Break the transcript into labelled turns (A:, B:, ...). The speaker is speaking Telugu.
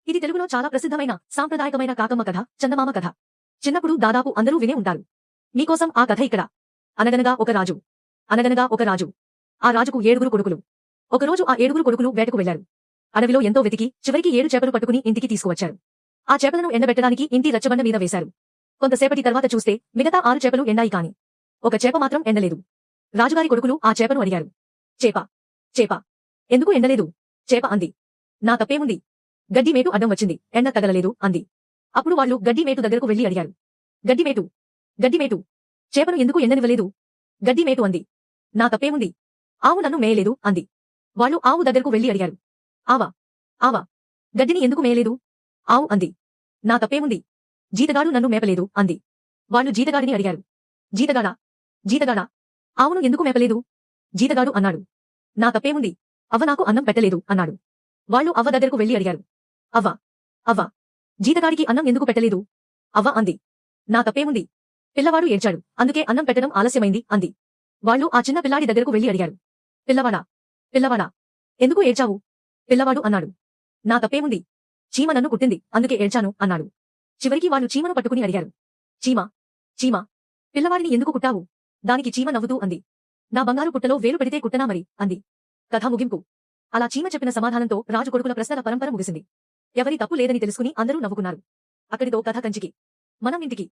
A: ఇది తెలుగులో చాలా ప్రసిద్ధమైన సాంప్రదాయకమైన కాకమ్మ కథ, చందమామ కథ. చిన్నప్పుడు దాదాపు అందరూ వినే ఉంటారు. మీకోసం ఆ కథ ఇక్కడ. అనగనగా ఒక రాజు. అనగనగా ఒక రాజు. ఆ రాజుకు 7 కొడుకులు. ఒకరోజు ఆ 7 కొడుకులు వేటకు వెళ్లారు. అడవిలో ఎంతో వెతికి చివరికి 7 చేపలు పట్టుకుని ఇంటికి తీసుకువచ్చారు. ఆ చేపలను ఎండబెట్టడానికి ఇంటి రచ్చబండ మీద వేశారు. కొంతసేపటి తర్వాత చూస్తే మిగతా 6 చేపలు ఎండాయి కాని ఒక చేప మాత్రం ఎండలేదు. రాజుగారి కొడుకులు ఆ చేపను అడిగారు. చేప, చేప, ఎందుకు ఎండలేదు? చేప అంది. నా తప్పేముంది? గడ్డి మేటు అడ్డం వచ్చింది, ఎండ తగలలేదు అంది. అప్పుడు వాళ్ళు గడ్డి మేటు దగ్గరకు వెళ్లి అడిగారు. గడ్డి మేటు, గడ్డి మేటు, చేపను ఎందుకు ఎండనివ్వలేదు? గడ్డి మేటు అంది. నా తప్పేముంది? ఆవు నన్ను మేయలేదు అంది. వాళ్ళు ఆవు దగ్గరకు వెళ్లి అడిగారు. ఆవా, ఆవా, గడ్డిని ఎందుకు మేయలేదు? ఆవు అంది. నా తప్పేముంది? జీతగాడు నన్ను మేపలేదు అంది. వాళ్ళు జీతగాడిని అడిగారు. జీతగాడా, జీతగాడా, ఆవును ఎందుకు మేపలేదు? జీతగాడు అన్నాడు. నా తప్పేముంది? అవ్వ నాకు అన్నం పెట్టలేదు అన్నాడు. వాళ్ళు అవ్వ దగ్గరకు వెళ్లి అడిగారు. అవ్వ, అవ్వ, జీతగాడికి అన్నం ఎందుకు పెట్టలేదు? అవ్వ అంది. నా తప్పేముంది? పిల్లవాడు ఏడ్చాడు, అందుకే అన్నం పెట్టడం ఆలస్యమైంది అంది. వాళ్ళు ఆ చిన్న పిల్లాడి దగ్గరకు వెళ్లి అడిగారు. పిల్లవాడా, పిల్లవాడా, ఎందుకు ఏడ్చావు? పిల్లవాడు అన్నాడు. నా తప్పేముంది? చీమ నన్ను కుట్టింది, అందుకే ఏడ్చాను అన్నాడు. చివరికి వాళ్ళు చీమను పట్టుకుని అడిగారు. చీమ, చీమ, పిల్లవాడిని ఎందుకు కుట్టావు? దానికి చీమ నవ్వుతూ అంది. నా బంగారు పుట్టలో వేలు పెడితే కుట్టనా మరి అంది. కథ ముగింపు. అలా చీమ చెప్పిన సమాధానంతో రాజు కొడుకుల ప్రశ్నల పరంపర ముగిసింది. ఎవరి తప్పు లేదని తెలుసుకుని అందరూ నవ్వుకున్నారు. అక్కడితో కథ కంచికి, మనం ఇంటికి.